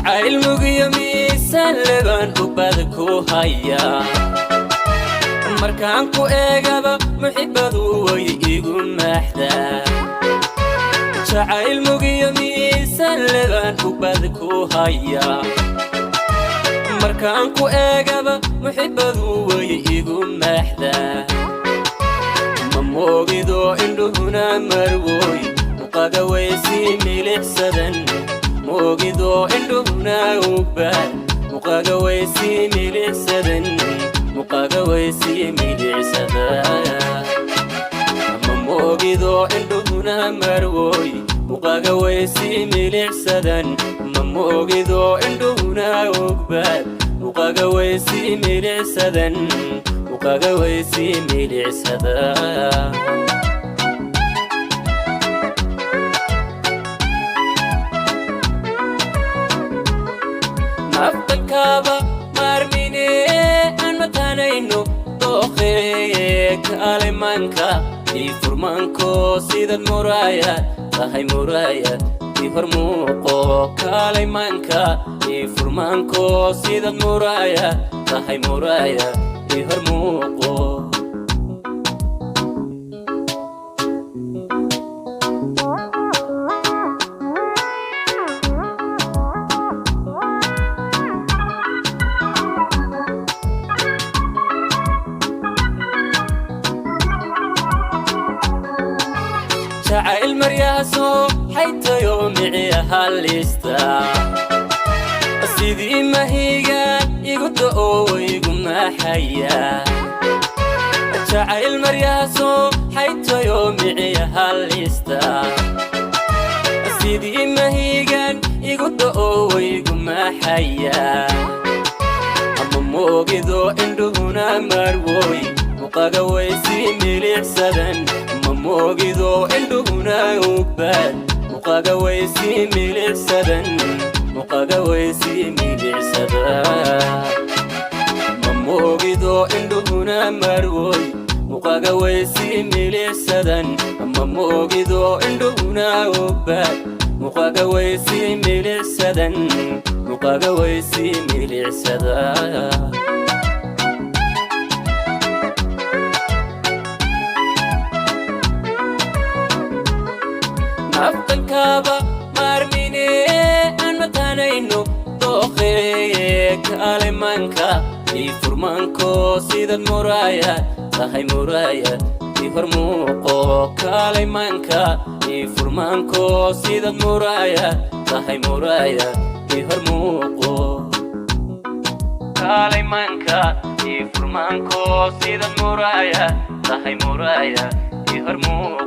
jacayl mugiyo miisaan leban ugbaad ku haya markaan ku eegaba muxibbadu way igu maaxdaa jacayl mugiyo miisaan leban ugbaad ku haya markaan ku eegaba muxibbadu way igu maaxdaa ma moogido indhuhuna marwoy muqaga waysi milixsadan moogido indhuhuna ugbaad muqaga waysi milixsadan muqaga waysi milixsadan ma moogido indhuhuna marwoy muqaga waysi milixsadan ma moogido indhuhuna ugbaad muqaga waysi milixsadan muqaga waysi milixsadan naftakaba marmine aan matanayno dooqeeg alemanka furmanko sidad murayad tahay murayad hormuuqo kalemanka furmanko sidad murayad tahay murayad hormuuqo jacayl maryaaso xayta yoomici halista sidii mahigaan igu da'oo igu maxaya jacayl maryaaso xayta yoomici halista sidii mahigaan igu da'oo igu maxaya ama moogido indhuhuna marwoy muqaga waysi milixsadan moogido indhuhuna ugbaad muqaga waysi milixsadan muqaga waysi milixsadan ma moogido indhuhuna marwoy muqaga waysi milixsadan ma moogido indhuhuna ugbaad muqaga waysi milixsadan muqaga waysi milixsadan naftakaba marmine aan matanayno dooqeeg alemanka furmanko sidad murayad tahay murayad hormuuqo kalemanka furmanko sidad murayad tahay murayad hormuuqo kalemanka furmanko sidad murayad tahay murayad hormuuqo